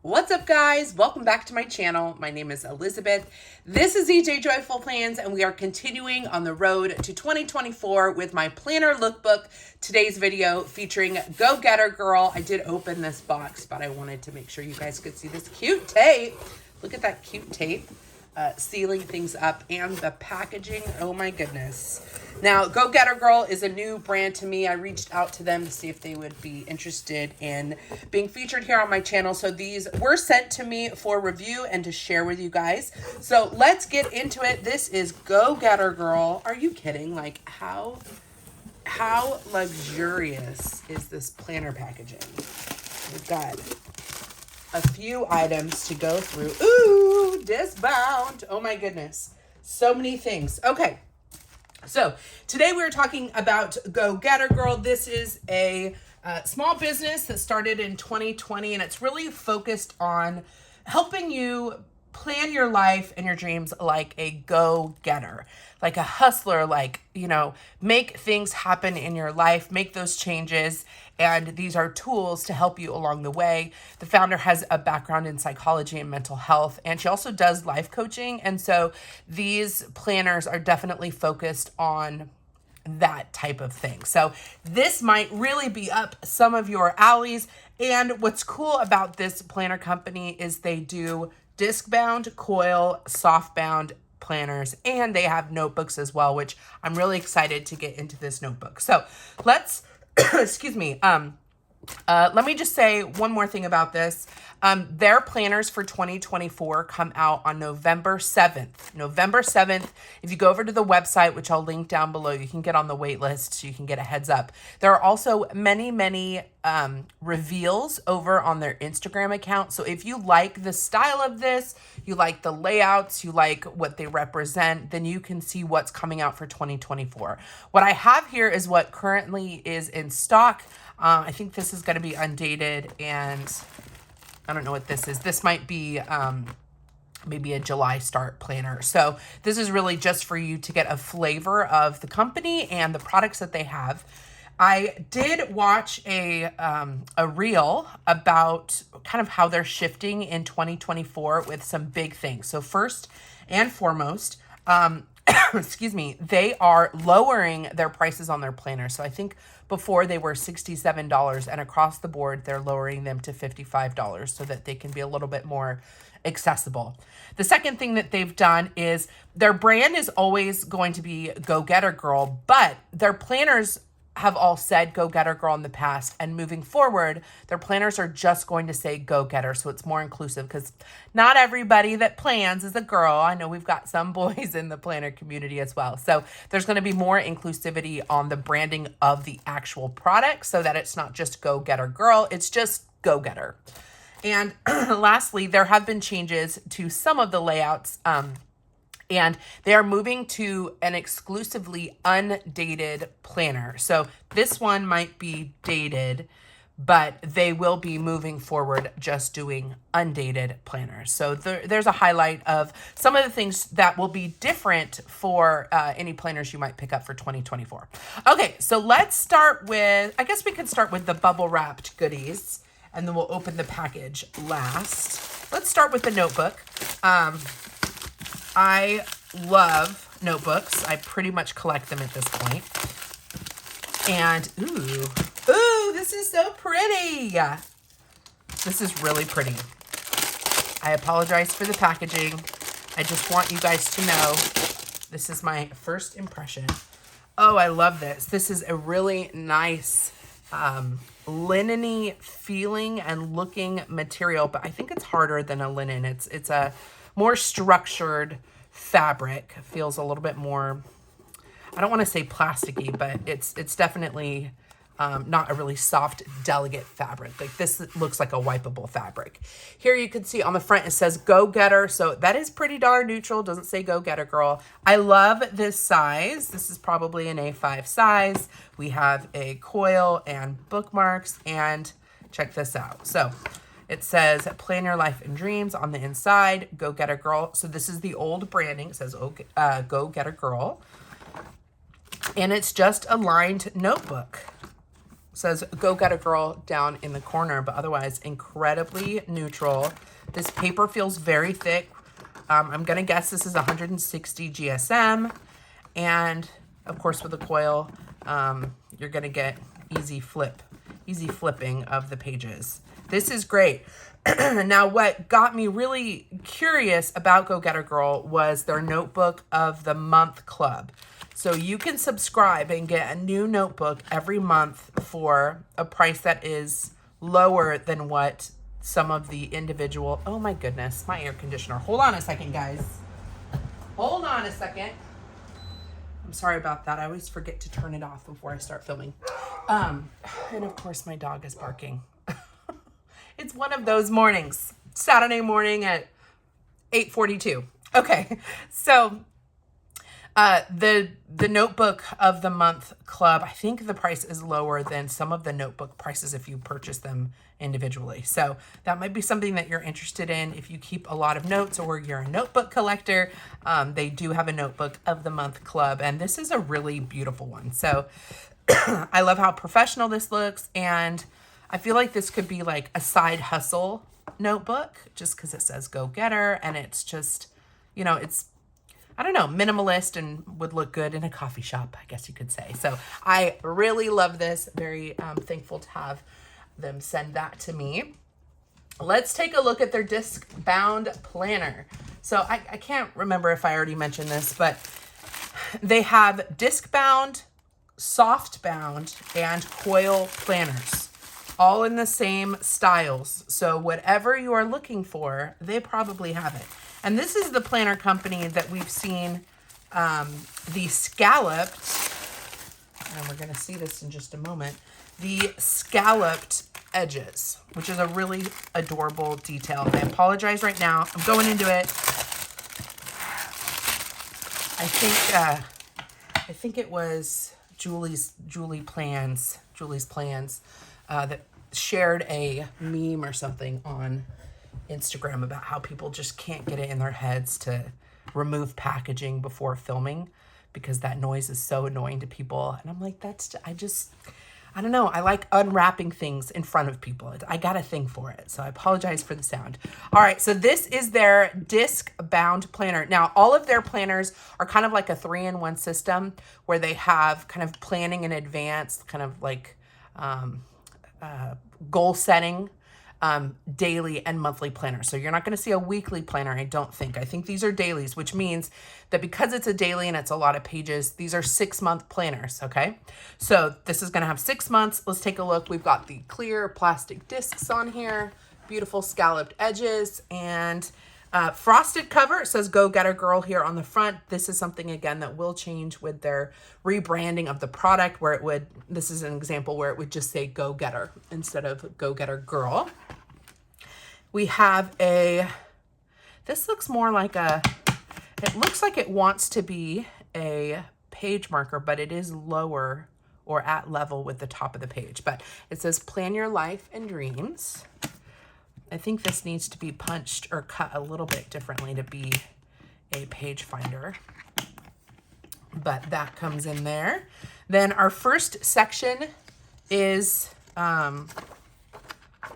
What's up, guys? Welcome back to my channel. My name is Elizabeth. This is EJ Joyful Plans, and we are continuing on the road to 2024 with my planner lookbook. Today's video featuring Go Getter Girl. I did open this box, but I wanted to make sure you guys could see this cute tape. Look at that cute tape. Sealing things up, and the packaging, oh my goodness. Now, Go Getter Girl is a new brand to me. I reached out to them to see if they would be interested in being featured here on my channel. So these were sent to me for review and to share with you guys. So let's get into it. This is Go Getter Girl. Are you kidding? Like, how luxurious is this planner packaging? We've got a few items to go through. Ooh, discbound. Oh my goodness. So many things. Okay. So today we're talking about Go Getter Girl. This is a small business that started in 2020, and it's really focused on helping you plan your life and your dreams like a go-getter, like a hustler, like, you know, make things happen in your life, make those changes. And these are tools to help you along the way. The founder has a background in psychology and mental health, and she also does life coaching. And so these planners are definitely focused on that type of thing. So this might really be up some of your alleys. And what's cool about this planner company is they do disc-bound, coil, soft-bound planners, and they have notebooks as well, which I'm really excited to get into this notebook. So let's, excuse me, let me just say one more thing about this. Their planners for 2024 come out on November 7th. November 7th. If you go over to the website, which I'll link down below, you can get on the wait list so you can get a heads up. There are also many reveals over on their Instagram account. So if you like the style of this, you like the layouts, you like what they represent, then you can see what's coming out for 2024. What I have here is what currently is in stock. I think this is going to be undated, and I don't know what this is. This might be maybe a July start planner. So this is really just for you to get a flavor of the company and the products that they have. I did watch a reel about kind of how they're shifting in 2024 with some big things. So first and foremost, excuse me, they are lowering their prices on their planners. So I think before they were $67, and across the board, they're lowering them to $55 so that they can be a little bit more accessible. The second thing that they've done is their brand is always going to be Go Getter Girl, but their planners have all said Go Getter Girl in the past, and moving forward, their planners are just going to say Go Getter, so it's more inclusive, because not everybody that plans is a girl. I know we've got some boys in the planner community as well, so there's going to be more inclusivity on the branding of the actual product, so that it's not just Go Getter Girl, it's just Go Getter. And lastly, there have been changes to some of the layouts, and they are moving to an exclusively undated planner. So this one might be dated, but they will be moving forward just doing undated planners. So there's a highlight of some of the things that will be different for any planners you might pick up for 2024. Okay, so let's start with, I guess we could start with the bubble wrapped goodies, and then we'll open the package last. Let's start with the notebook. I love notebooks. I pretty much collect them at this point. And, ooh, this is so pretty. This is really pretty. I apologize for the packaging. I just want you guys to know this is my first impression. Oh, I love this. This is a really nice linen-y feeling and looking material, but I think it's harder than a linen. It's a more structured fabric. It feels a little bit more, I don't want to say plasticky, but it's definitely not a really soft, delicate fabric. Like this looks like a wipeable fabric. Here you can see on the front it says Go Getter, so that is pretty darn neutral. Doesn't say Go Getter Girl. I love this size. This is probably an A5 size. We have a coil and bookmarks, and check this out. So it says plan your life and dreams on the inside, Go Getter Girl. So this is the old branding. It says Go Getter Girl. And it's just a lined notebook. says Go Get a Girl down in the corner, but otherwise incredibly neutral. This paper feels very thick. I'm going to guess this is 160 GSM. And of course with the coil, you're going to get easy flipping of the pages. This is great. Now, what got me really curious about Go Getter Girl was their Notebook of the Month Club. So you can subscribe and get a new notebook every month for a price that is lower than what some of the individual... Oh my goodness, my air conditioner. Hold on a second, guys. Hold on a second. I'm sorry about that. I always forget to turn it off before I start filming. And of course, my dog is barking. It's one of those mornings. Saturday morning at 8:42. Okay, so the Notebook of the Month Club, I think the price is lower than some of the notebook prices if you purchase them individually. So that might be something that you're interested in if you keep a lot of notes or you're a notebook collector. They do have a Notebook of the Month Club, and this is a really beautiful one. So I love how professional this looks, and I feel like this could be like a side hustle notebook just because it says Go Getter, and it's just, you know, it's, I don't know, minimalist and would look good in a coffee shop, I guess you could say. So I really love this. Very thankful to have them send that to me. Let's take a look at their disc bound planner. So I can't remember if I already mentioned this, but they have disc bound, soft bound, and coil planners, all in the same styles. So whatever you are looking for, they probably have it. And this is the planner company that we've seen, the scalloped, and we're going to see this in just a moment, the scalloped edges, which is a really adorable detail. I apologize right now. I'm going into it. I think it was Julie's Plans that shared a meme or something on Instagram about how people just can't get it in their heads to remove packaging before filming because that noise is so annoying to people. And I'm like, I don't know. I like unwrapping things in front of people. I got a thing for it. So I apologize for the sound. All right. So this is their disc bound planner. Now, all of their planners are kind of like a 3-in-1 system where they have kind of planning in advance, kind of like goal setting, daily and monthly planner. So you're not going to see a weekly planner, I don't think. I think these are dailies, which means that because it's a daily and it's a lot of pages, these are 6-month planners, okay? So this is going to have 6 months. Let's take a look. We've got the clear plastic discs on here, beautiful scalloped edges, and frosted cover. It says Go Getter Girl here on the front. This is something, again, that will change with their rebranding of the product, where it would, this is an example where it would just say Go Getter instead of Go Getter Girl. We have this looks more like it looks like it wants to be a page marker, but it is lower or at level with the top of the page. But it says Plan Your Life and Dreams. I think this needs to be punched or cut a little bit differently to be a page finder. But that comes in there. Then our first section is, oh,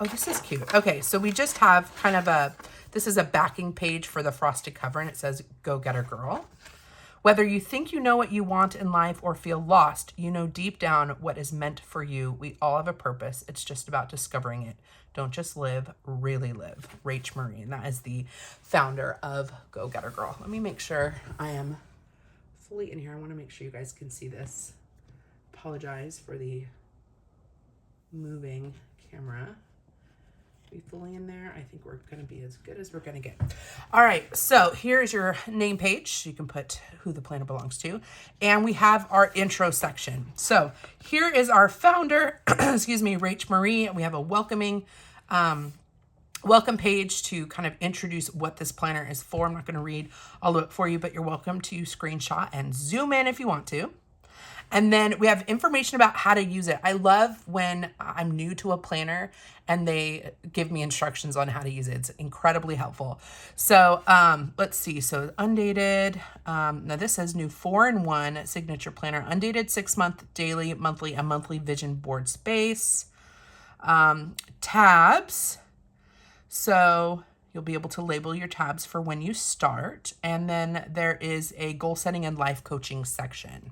this is cute. Okay, so we just have kind of this is a backing page for the frosted cover, and it says Go Getter Girl. Whether you think you know what you want in life or feel lost, you know deep down what is meant for you. We all have a purpose. It's just about discovering it. Don't just live, really live. Rach Marie, and that is the founder of Go Getter Girl. Let me make sure I am fully in here. I want to make sure you guys can see this. Apologize for the moving camera. Be fully in there. I think we're going to be as good as we're going to get. All right, so here's your name page. You can put who the planner belongs to. And we have our intro section. So here is our founder, excuse me, Rach Marie. We have a welcome page to kind of introduce what this planner is for. I'm not going to read all of it for you, but you're welcome to screenshot and zoom in if you want to. And then we have information about how to use it. I love when I'm new to a planner and they give me instructions on how to use it. It's incredibly helpful. So let's see. So undated. Now this says new 4-in-1 signature planner. Undated 6-month, daily, monthly, and monthly vision board space. Tabs. So you'll be able to label your tabs for when you start. And then there is a goal setting and life coaching section.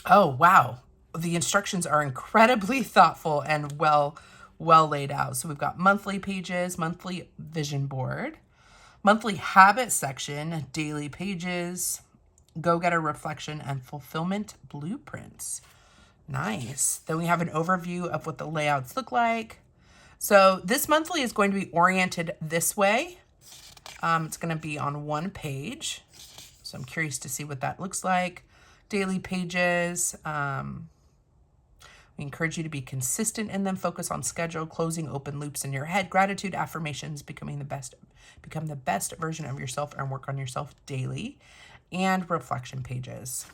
Oh, wow. The instructions are incredibly thoughtful and well laid out. So we've got monthly pages, monthly vision board, monthly habit section, daily pages, go-getter reflection, and fulfillment blueprints. Nice. Then we have an overview of what the layouts look like. So this monthly is going to be oriented this way. It's going to be on one page. So I'm curious to see what that looks like. Daily pages. We encourage you to be consistent in them. Focus on schedule, closing open loops in your head. Gratitude, affirmations, become the best version of yourself, and work on yourself daily. And reflection pages.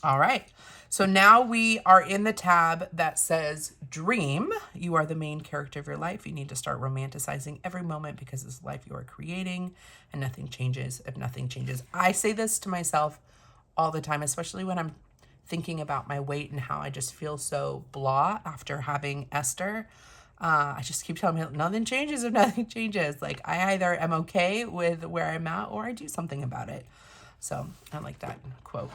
All right. So now we are in the tab that says dream. You are the main character of your life. You need to start romanticizing every moment because it's life you are creating, and nothing changes if nothing changes. I say this to myself all the time, especially when I'm thinking about my weight and how I just feel so blah after having Esther. I just keep telling myself, nothing changes if nothing changes. Like, I either am okay with where I'm at or I do something about it. So I like that quote.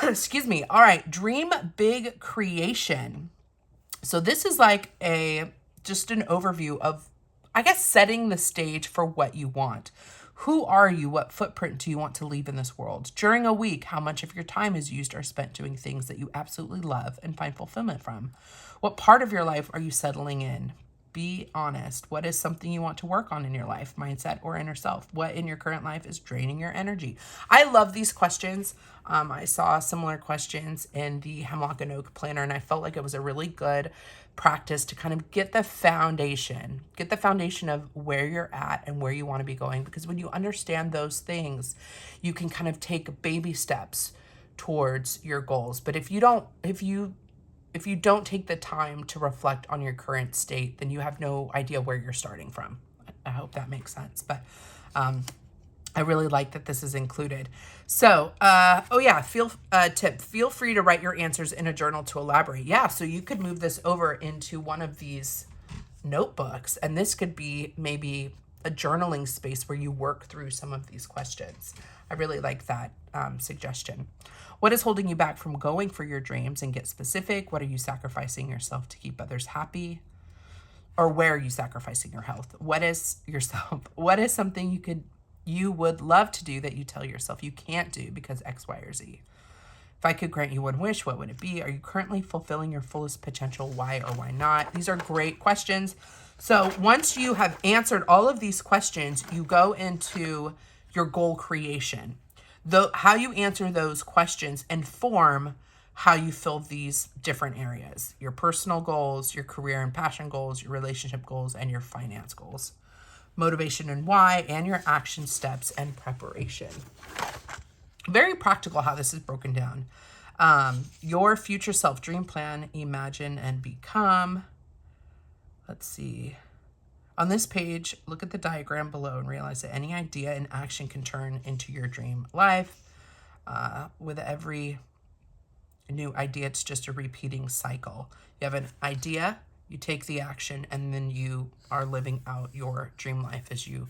Excuse me. All right. Dream big creation. So this is like just an overview of, I guess, setting the stage for what you want. Who are you? What footprint do you want to leave in this world? During a week, how much of your time is used or spent doing things that you absolutely love and find fulfillment from? What part of your life are you settling in? Be honest. What is something you want to work on in your life, mindset or inner self? What in your current life is draining your energy? I love these questions. I saw similar questions in the Hemlock and Oak planner, and I felt like it was a really good practice to kind of get the foundation of where you're at and where you want to be going. Because when you understand those things, you can kind of take baby steps towards your goals. But if you don't take the time to reflect on your current state, then you have no idea where you're starting from. I hope that makes sense. But I really like that this is included. So, feel free to write your answers in a journal to elaborate. Yeah, so you could move this over into one of these notebooks, and this could be maybe a journaling space where you work through some of these questions. I really like that suggestion. What is holding you back from going for your dreams? And get specific. What are you sacrificing yourself to keep others happy? Or where are you sacrificing your health? What is something you would love to do that you tell yourself you can't do because X, Y, or Z? If I could grant you one wish, what would it be? Are you currently fulfilling your fullest potential? Why or why not? These are great questions. So once you have answered all of these questions, you go into your goal creation. How you answer those questions inform how you fill these different areas: your personal goals, your career and passion goals, your relationship goals, and your finance goals. Motivation and why, and your action steps and preparation. Very practical how this is broken down. Your future self, dream, plan, imagine, and become. Let's see. On this page, look at the diagram below and realize that any idea and action can turn into your dream life. With every new idea, it's just a repeating cycle. You have an idea, you take the action, and then you are living out your dream life as you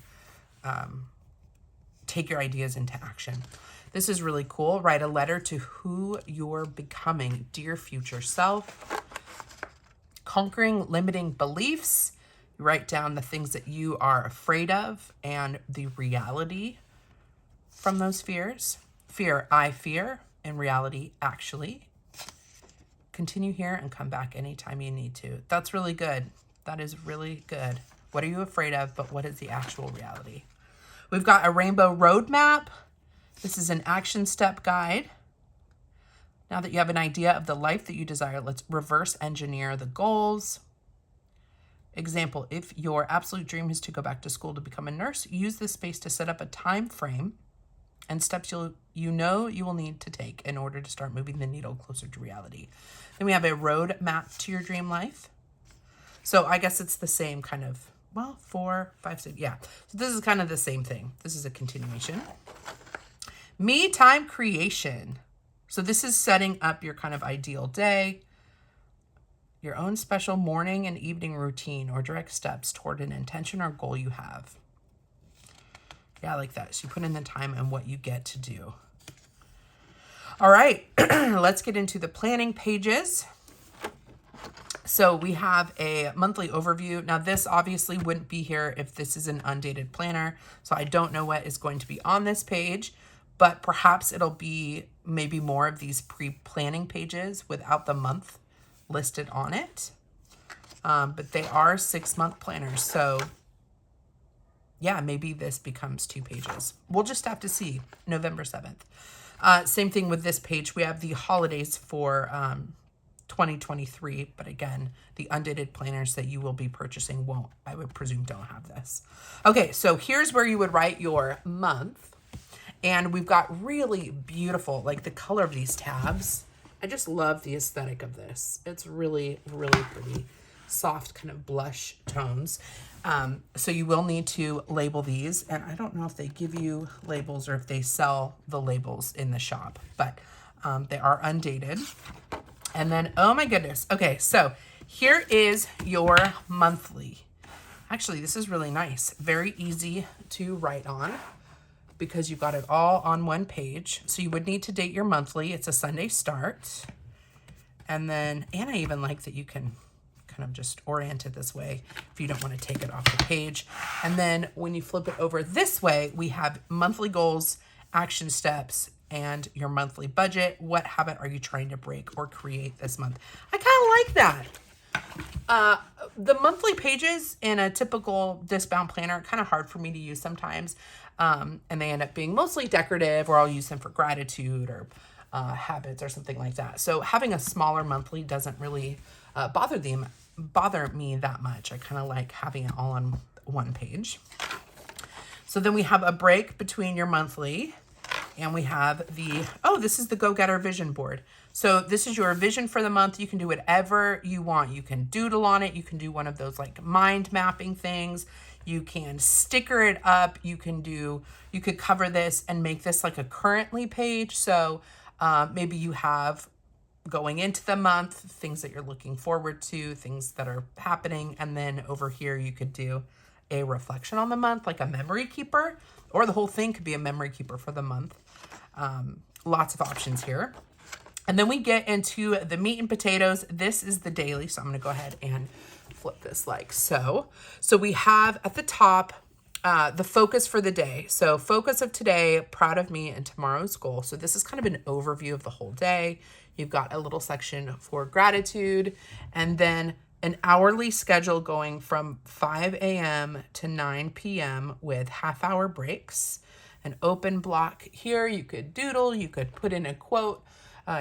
take your ideas into action. This is really cool. Write a letter to who you're becoming. Dear future self. Conquering limiting beliefs. You write down the things that you are afraid of and the reality from those fears. Fear, I fear. In reality, actually. Continue here and come back anytime you need to. That's really good. That is really good. What are you afraid of, but what is the actual reality? We've got a rainbow roadmap. This is an action step guide. Now that you have an idea of the life that you desire, let's reverse engineer the goals. Example, if your absolute dream is to go back to school to become a nurse, use this space to set up a time frame and steps you know you will need to take in order to start moving the needle closer to reality. Then we have a road map to your dream life. So I guess it's the same kind of, well, 4, 5, 6, yeah. So this is kind of the same thing. This is a continuation. Me time creation. So this is setting up your kind of ideal day, your own special morning and evening routine or direct steps toward an intention or goal you have. Yeah, I like that. So you put in the time and what you get to do. All right, let's get into the planning pages. So we have a monthly overview. Now this obviously wouldn't be here if this is an undated planner. So I don't know what is going to be on this page, but perhaps it'll be maybe more of these pre-planning pages without the month listed on it. But they are 6-month planners. So yeah, maybe this becomes 2 pages. We'll just have to see. November 7th. Same thing with this page. We have the holidays for 2023, but again, the undated planners that you will be purchasing won't, I would presume, don't have this. Okay, so here's where you would write your month. And we've got really beautiful, like the color of these tabs. I just love the aesthetic of this. It's really, really pretty. Soft kind of blush tones. So you will need to label these. And I don't know if they give you labels or if they sell the labels in the shop, but they are undated. And then, oh my goodness. Okay, so here is your monthly. Actually, this is really nice. Very easy to write on because you've got it all on one page. So you would need to date your monthly. It's a Sunday start. And then, and I even like that you can kind of just orient it this way if you don't want to take it off the page. And then when you flip it over this way, we have monthly goals, action steps, and your monthly budget. What habit are you trying to break or create this month? I kind of like that. The monthly pages in a typical discbound planner are kind of hard for me to use sometimes. And they end up being mostly decorative, or I'll use them for gratitude or habits or something like that. So having a smaller monthly doesn't really bother me that much. I kind of like having it all on one page. So then we have a break between your monthly. And we have the, oh, this is the Go-Getter vision board. So this is your vision for the month. You can do whatever you want. You can doodle on it. You can do one of those like mind mapping things. You can sticker it up. You could cover this and make this like a currently page. So maybe you have going into the month, things that you're looking forward to, things that are happening. And then over here, you could do a reflection on the month, like a memory keeper, or the whole thing could be a memory keeper for the month. Lots of options here. And then we get into the meat and potatoes. This is the daily. So I'm going to go ahead and flip this like so. So we have at the top, the focus for the day. So focus of today, proud of me, and tomorrow's goal. So this is kind of an overview of the whole day. You've got a little section for gratitude, and then an hourly schedule going from 5 a.m. to 9 p.m. with half-hour breaks. An open block here. You could doodle. You could put in a quote.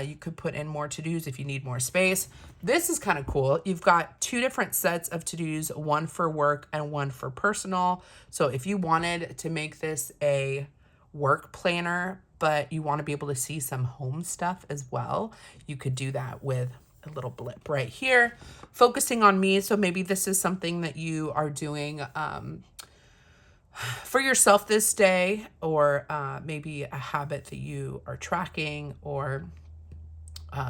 You could put in more to-dos if you need more space. This is kind of cool. You've got 2 different sets of to-dos, one for work and one for personal. So if you wanted to make this a work planner, but you want to be able to see some home stuff as well, you could do that with a little blip right here. Focusing on me. So maybe this is something that you are doing for yourself this day, or maybe a habit that you are tracking, or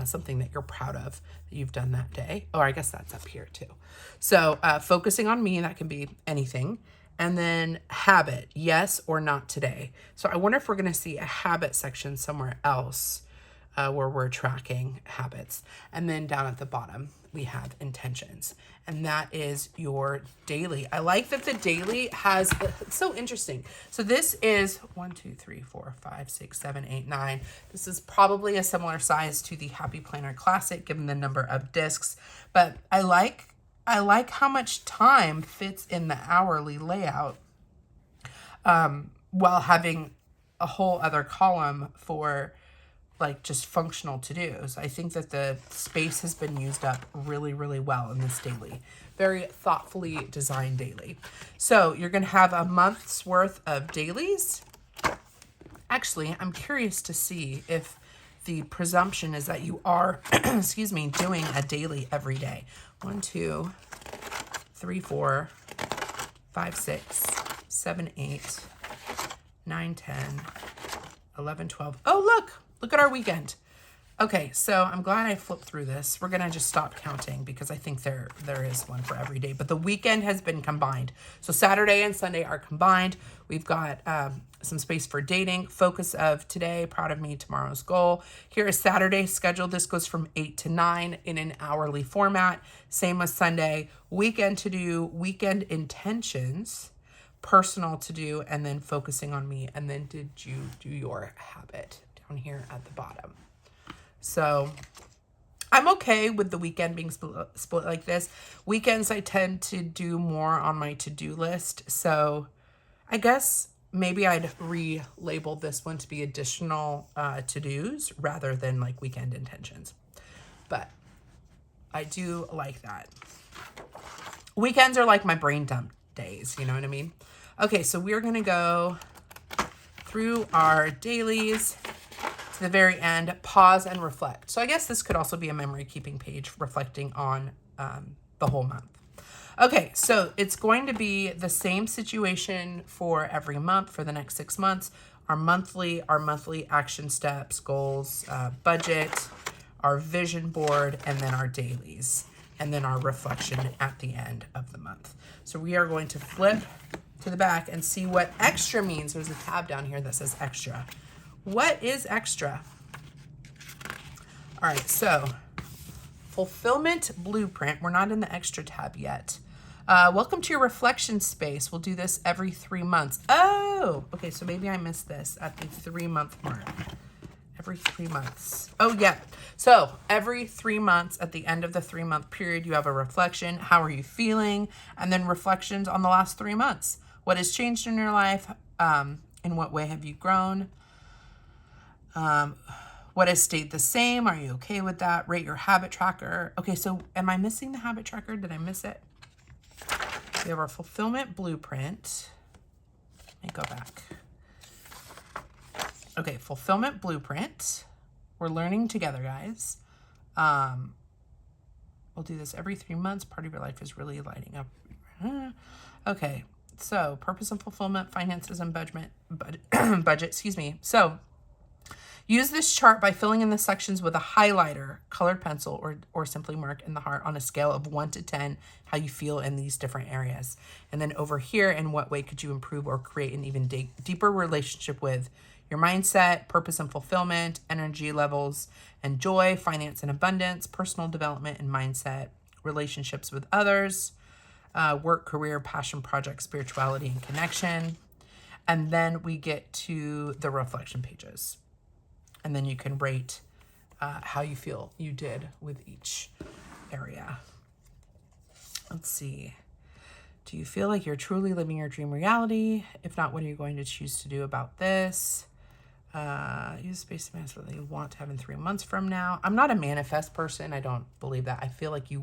something that you're proud of that you've done that day. Or I guess that's up here too. So focusing on me, that can be anything. And then habit, yes or not today. So I wonder if we're going to see a habit section somewhere else where we're tracking habits. And then down at the bottom, we have intentions. And that is your daily. I like that the daily has, it's so interesting. So this is 1, 2, 3, 4, 5, 6, 7, 8, 9. This is probably a similar size to the Happy Planner Classic, given the number of discs. But I like how much time fits in the hourly layout, while having a whole other column for like just functional to-dos. I think that the space has been used up really, really well in this daily. Very thoughtfully designed daily. So you're going to have a month's worth of dailies. Actually, I'm curious to see if the presumption is that you are, excuse me, doing a daily every day. 1, 2, 3, 4, 5, 6, 7, 8, 9, 10, 11, 12. Oh, look at our weekend. Okay, so I'm glad I flipped through this. We're going to just stop counting because I think there is one for every day. But the weekend has been combined. So Saturday and Sunday are combined. We've got some space for dating. Focus of today, proud of me, tomorrow's goal. Here is Saturday's schedule. This goes from 8 to 9 in an hourly format. Same with Sunday. Weekend to do, weekend intentions, personal to do, and then focusing on me. And then did you do your habit down here at the bottom? So I'm okay with the weekend being split like this. Weekends, I tend to do more on my to-do list. So I guess maybe I'd relabel this one to be additional to-dos rather than like weekend intentions. But I do like that. Weekends are like my brain dump days. You know what I mean? Okay, so we're going to go through our dailies to the very end, pause and reflect. So I guess this could also be a memory keeping page reflecting on the whole month. Okay, so it's going to be the same situation for every month for the next 6 months. Our monthly action steps, goals, budget, our vision board, and then our dailies, and then our reflection at the end of the month. So we are going to flip to the back and see what extra means. There's a tab down here that says extra. What is extra? All right, so fulfillment blueprint. We're not in the extra tab yet. Welcome to your reflection space. We'll do this every 3 months. Oh, okay, so maybe I missed this at the 3-month mark. Every 3 months. Oh, yeah. So every 3 months, at the end of the 3-month period, you have a reflection. How are you feeling? And then reflections on the last 3 months. What has changed in your life? In what way have you grown? What has stayed the same? Are you okay with that? Rate your habit tracker. Okay, so am I missing the habit tracker? Did I miss it? We have our fulfillment blueprint. Let me go back. Okay, fulfillment blueprint. We're learning together, guys. We'll do this every 3 months. Part of your life is really lighting up. Okay, so purpose and fulfillment, finances and budget, excuse me. So use this chart by filling in the sections with a highlighter, colored pencil, or simply mark in the heart on a scale of 1 to 10 how you feel in these different areas. And then over here, in what way could you improve or create an even deeper relationship with your mindset, purpose and fulfillment, energy levels and joy, finance and abundance, personal development and mindset, relationships with others, work, career, passion, project, spirituality, and connection. And then we get to the reflection pages. And then you can rate how you feel you did with each area. Let's see. Do you feel like you're truly living your dream reality? If not, what are you going to choose to do about this? Use space to manifest what you want to have in 3 months from now. I'm not a manifest person. I don't believe that. I feel like you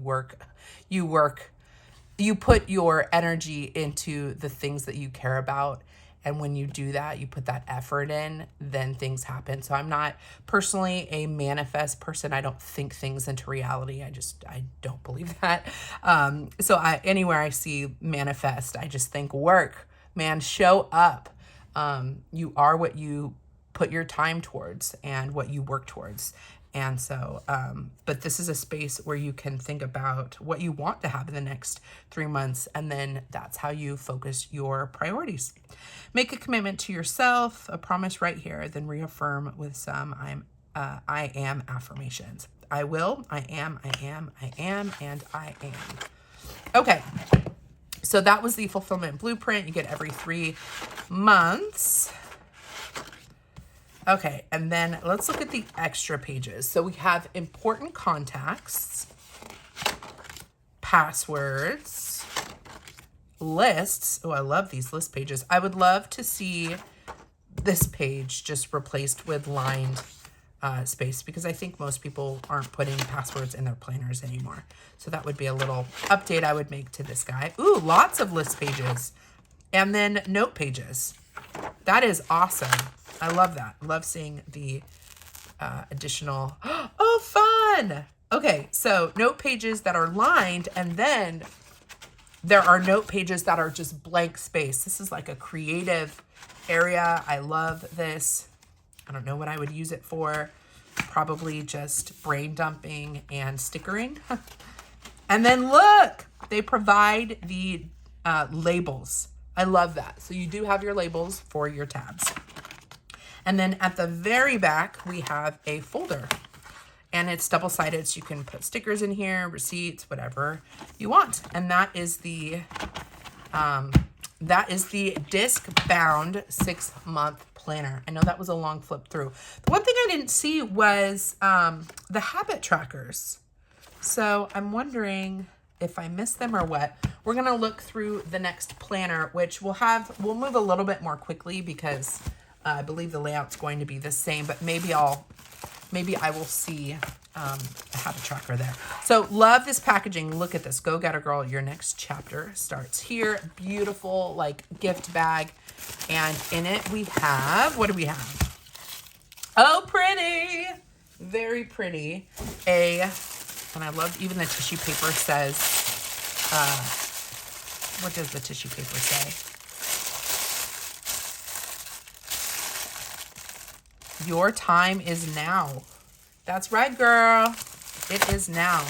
put your energy into the things that you care about. And when you do that, you put that effort in, then things happen. So I'm not personally a manifest person. I don't think things into reality. I don't believe that. So anywhere I see manifest, I just think work, man, show up. You are what you put your time towards and what you work towards. And so, but this is a space where you can think about what you want to have in the next 3 months, and then that's how you focus your priorities. Make a commitment to yourself, a promise right here, then reaffirm with some I am affirmations. I will, I am, and I am. Okay, so that was the fulfillment blueprint. You get every 3 months. Okay, and then let's look at the extra pages. So we have important contacts, passwords, lists. Oh, I love these list pages. I would love to see this page just replaced with lined space because I think most people aren't putting passwords in their planners anymore. So that would be a little update I would make to this guy. Ooh, lots of list pages. And then note pages. That is awesome. I love that. Love seeing the additional. Oh, fun. Okay, so note pages that are lined, and then there are note pages that are just blank space. This is like a creative area. I love this. I don't know what I would use it for. Probably just brain dumping and stickering. And then look, they provide the labels. I love that. So you do have your labels for your tabs. And then at the very back, we have a folder. And it's double-sided, so you can put stickers in here, receipts, whatever you want. And that is the disc-bound 6-month planner. I know that was a long flip through. The one thing I didn't see was the habit trackers. So I'm wondering if I missed them or what. We're gonna look through the next planner, which we'll move a little bit more quickly because I believe the layout's going to be the same, but maybe I will see a habit tracker there. So love this packaging. Look at this. Go Getter Girl. Your next chapter starts here. Beautiful, like, gift bag. And in it we have, what do we have? Oh, pretty. Very pretty. And I love even the tissue paper says, what does the tissue paper say? Your time is now. That's right, girl. It is now.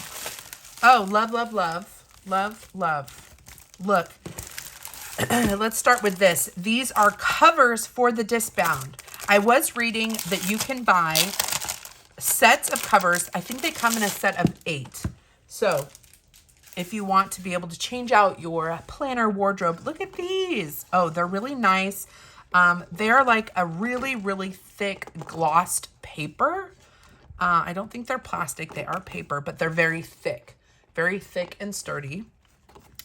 Oh, love, love, love. Love, love. Look. Let's start with this. These are covers for the discbound. I was reading that you can buy sets of covers. I think they come in a set of 8. So if you want to be able to change out your planner wardrobe, look at these. Oh, they're really nice. They're like a really, really thick glossed paper. I don't think they're plastic. They are paper, but they're very thick and sturdy.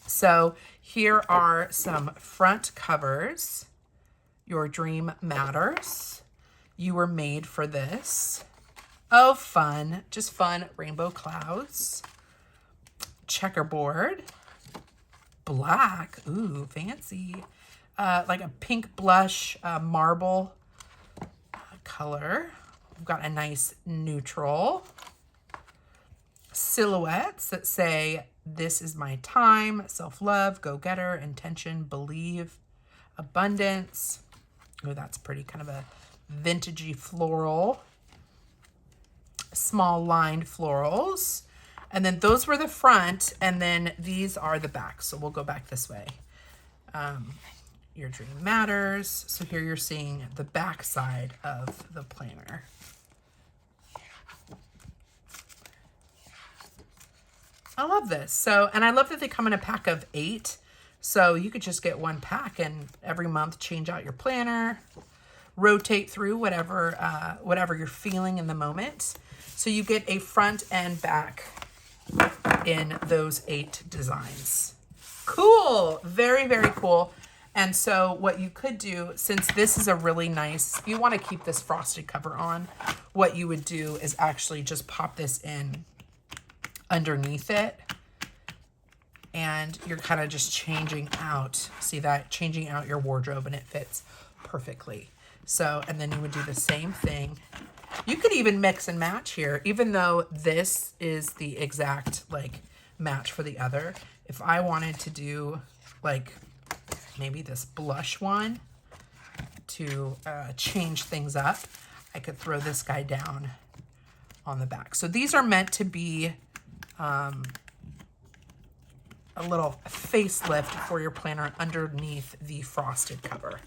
So here are some front covers. Your dream matters. You were made for this. Oh, fun. Just fun. Rainbow clouds. Checkerboard. Black. Ooh, fancy. Like a pink blush marble color. We've got a nice neutral. Silhouettes that say, this is my time, self-love, go-getter, intention, believe, abundance. Oh, that's pretty, kind of a vintagey floral. Small lined florals. And then those were the front, and then these are the back. So we'll go back this way. Your dream matters. So here you're seeing the back side of the planner. I love this. So, and I love that they come in a pack of 8. So you could just get one pack and every month change out your planner, rotate through whatever you're feeling in the moment. So you get a front and back in those 8 designs. Cool. Very, very cool. And so what you could do, since this is a really nice, you want to keep this frosted cover on, what you would do is actually just pop this in underneath it, and you're kind of just changing out, see that, changing out your wardrobe, and it fits perfectly. So, and then you would do the same thing. You could even mix and match here, even though this is the exact like match for the other. If I wanted to do like maybe this blush one to change things up, I could throw this guy down on the back. So these are meant to be a little facelift for your planner underneath the frosted cover.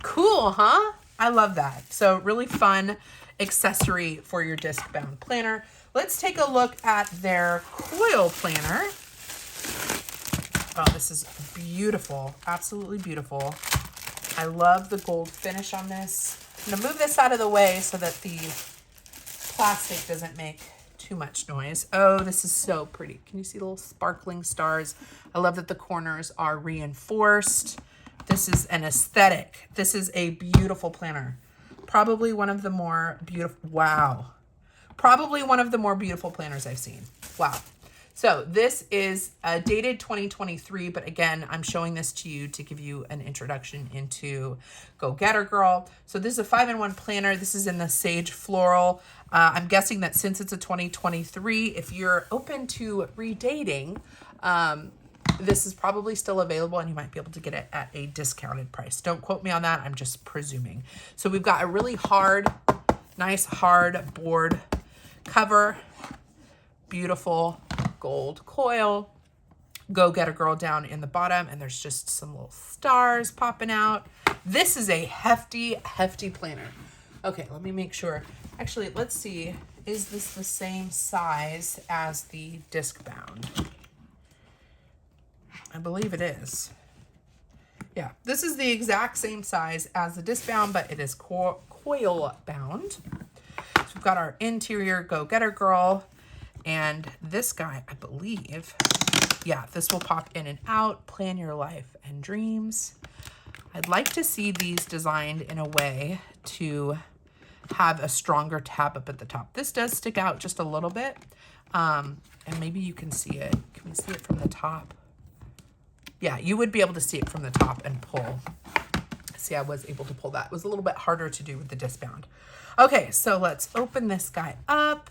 Cool, huh? I love that. So really fun accessory for your disc-bound planner. Let's take a look at their Coil planner. Oh, this is beautiful. Absolutely beautiful. I love the gold finish on this. I'm gonna move this out of the way so that the plastic doesn't make too much noise. Oh, this is so pretty. Can you see the little sparkling stars? I love that the corners are reinforced. This is an aesthetic. This is a beautiful planner. Probably one of the more beautiful, wow. Probably one of the more beautiful planners I've seen. Wow. So this is dated 2023, but again, I'm showing this to you to give you an introduction into Go Getter Girl. So this is a 5-in-1 planner. This is in the Sage Floral. I'm guessing that since it's a 2023, if you're open to redating, this is probably still available and you might be able to get it at a discounted price. Don't quote me on that. I'm just presuming. So we've got a really nice hard board cover, beautiful gold coil, Go Getter Girl down in the bottom, and there's just some little stars popping out. This is a hefty planner. Okay, let me make sure. Actually, let's see. Is this the same size as the disc bound? I believe it is. Yeah, this is the exact same size as the disc bound, but it is coil bound. So we've got our interior Go Getter Girl, and this guy, I believe, yeah, this will pop in and out. Plan your life and dreams. I'd like to see these designed in a way to have a stronger tab up at the top. This does stick out just a little bit, and maybe you can see it. Can we see it from the top? Yeah, you would be able to see it from the top and pull. See, I was able to pull that. It was a little bit harder to do with the disc bound. Okay, so let's open this guy up.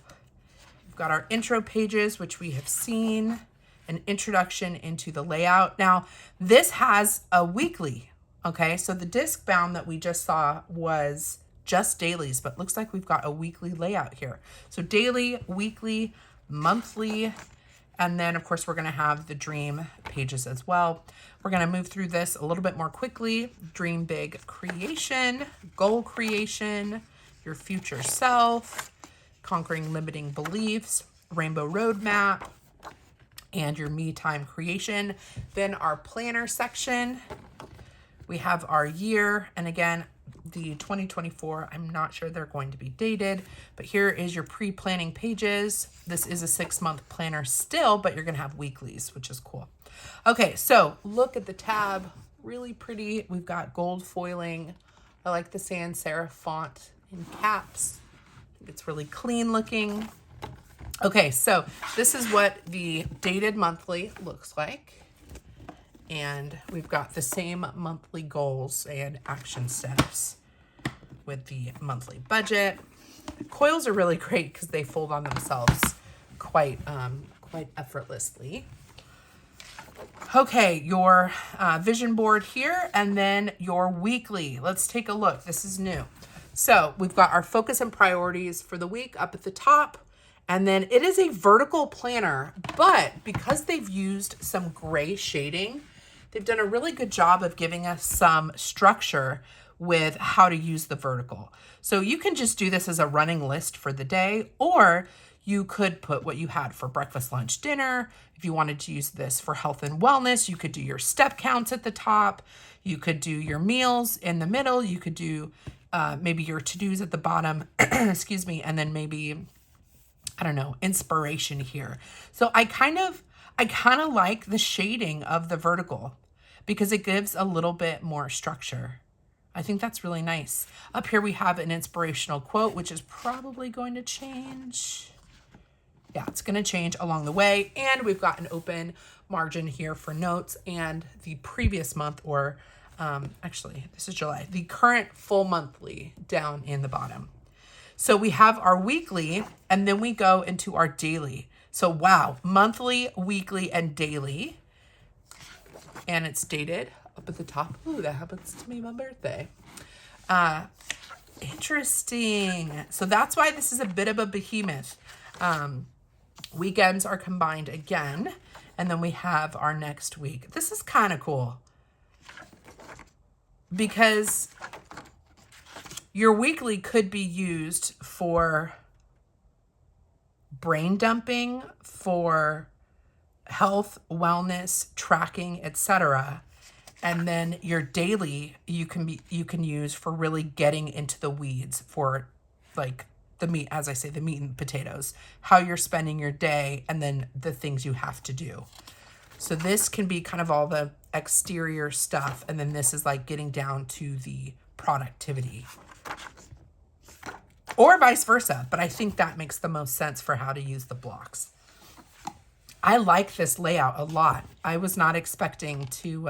We've got our intro pages, which we have seen, an introduction into the layout. Now, this has a weekly, okay? So the disc bound that we just saw was just dailies, but looks like we've got a weekly layout here. So daily, weekly, monthly, and then of course we're gonna have the dream pages as well. We're gonna move through this a little bit more quickly. Dream big creation, goal creation, your future self, conquering limiting beliefs, rainbow roadmap, and your me time creation. Then our planner section, we have our year, and again, the 2024, I'm not sure they're going to be dated, but here is your pre-planning pages. This is a 6-month planner still, but you're gonna have weeklies, which is cool. Okay, so look at the tab, really pretty. We've got gold foiling. I like the sans serif font in caps. It's really clean looking. Okay, so this is what the dated monthly looks like. And we've got the same monthly goals and action steps with the monthly budget. Coils are really great because they fold on themselves quite effortlessly. Okay, your vision board here, and then your weekly. Let's take a look. This is new. So we've got our focus and priorities for the week up at the top. And then it is a vertical planner, but because they've used some gray shading, they've done a really good job of giving us some structure with how to use the vertical. So you can just do this as a running list for the day, or you could put what you had for breakfast, lunch, dinner. If you wanted to use this for health and wellness, you could do your step counts at the top. You could do your meals in the middle. You could do maybe your to-dos at the bottom, excuse me, and then maybe, I don't know, inspiration here. So I kind of like the shading of the vertical because it gives a little bit more structure. I think that's really nice. Up here we have an inspirational quote, which is probably going to change. Yeah, it's going to change along the way. And we've got an open margin here for notes and the previous month, or actually this is July, the current full monthly down in the bottom. So we have our weekly, and then we go into our daily. So wow, monthly, weekly, and daily. And it's dated up at the top. Ooh, that happens to me my birthday. Interesting. So that's why this is a bit of a behemoth. Weekends are combined again, and then we have our next week. This is kind of cool because your weekly could be used for brain dumping, for health, wellness, tracking, etc. And then your daily you can use for really getting into the weeds for like the meat, as I say, the meat and potatoes, how you're spending your day, and then the things you have to do. So this can be kind of all the exterior stuff, and then this is like getting down to the productivity. Or vice versa, but I think that makes the most sense for how to use the blocks. I like this layout a lot. I was not expecting to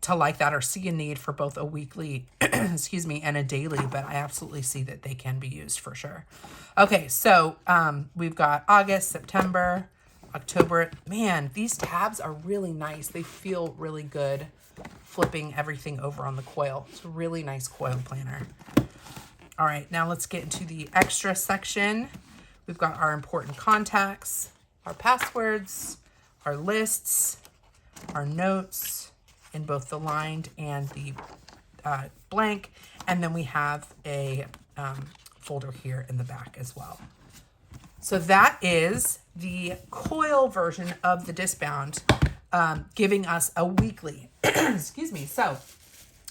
like that or see a need for both a weekly, excuse me, and a daily, but I absolutely see that they can be used for sure. Okay, so we've got August, September, October. Man, these tabs are really nice. They feel really good flipping everything over on the coil. It's a really nice coil planner. All right, now let's get into the extra section. We've got our important contacts, our passwords, our lists, our notes in both the lined and the blank. And then we have a folder here in the back as well. So that is the coil version of the Discbound, giving us a weekly. Excuse me. So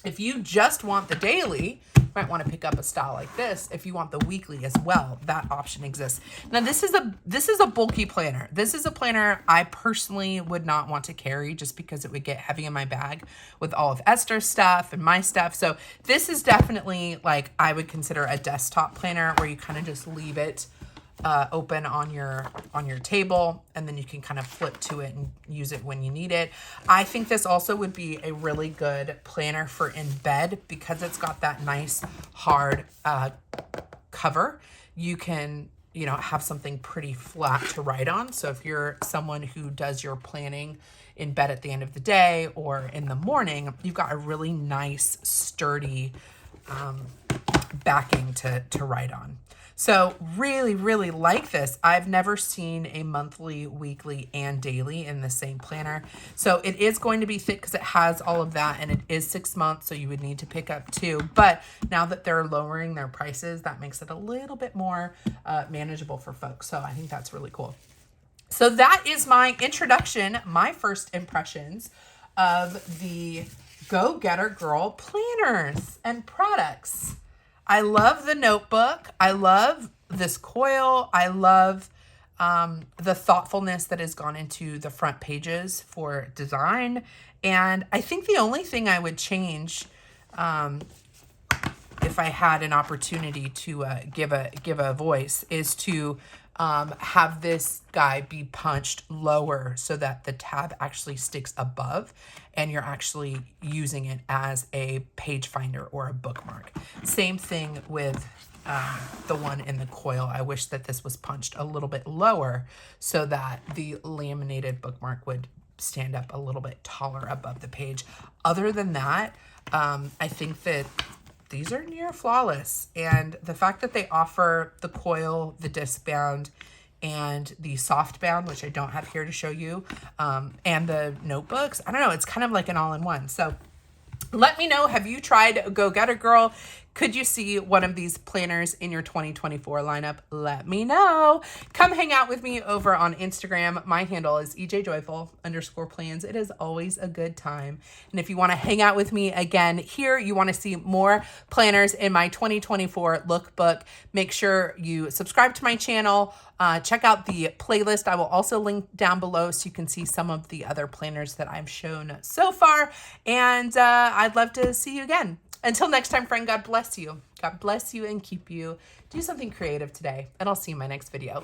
if you just want the daily, you might want to pick up a style like this. If you want the weekly as well, that option exists. Now this is a bulky planner. This is a planner I personally would not want to carry just because it would get heavy in my bag with all of Esther's stuff and my stuff. So this is definitely like I would consider a desktop planner where you kind of just leave it open on your table, and then you can kind of flip to it and use it when you need it. I think this also would be a really good planner for in bed because it's got that nice hard cover. You can, you know, have something pretty flat to write on. So if you're someone who does your planning in bed at the end of the day or in the morning, you've got a really nice sturdy backing to write on. So really, really like this. I've never seen a monthly, weekly, and daily in the same planner. So it is going to be thick because it has all of that, and it is 6 months, so you would need to pick up 2. But now that they're lowering their prices, that makes it a little bit more manageable for folks. So I think that's really cool. So that is my introduction, my first impressions of the Go Getter Girl planners and products. I love the notebook. I love this coil. I love the thoughtfulness that has gone into the front pages for design. And I think the only thing I would change if I had an opportunity to give a voice is to have this guy be punched lower so that the tab actually sticks above and you're actually using it as a page finder or a bookmark. Same thing with the one in the coil. I wish that this was punched a little bit lower so that the laminated bookmark would stand up a little bit taller above the page. Other than that, I think that these are near flawless. And the fact that they offer the coil, the Discbound, and the softbound, which I don't have here to show you, and the notebooks, I don't know, it's kind of like an all-in-one. So let me know, have you tried Go Getter Girl? Could you see one of these planners in your 2024 lineup? Let me know. Come hang out with me over on Instagram. My handle is ejjoyful_plans. It is always a good time. And if you want to hang out with me again here, you want to see more planners in my 2024 lookbook, make sure you subscribe to my channel. Check out the playlist. I will also link down below so you can see some of the other planners that I've shown so far. And I'd love to see you again. Until next time, friend, God bless you. God bless you and keep you. Do something creative today, and I'll see you in my next video.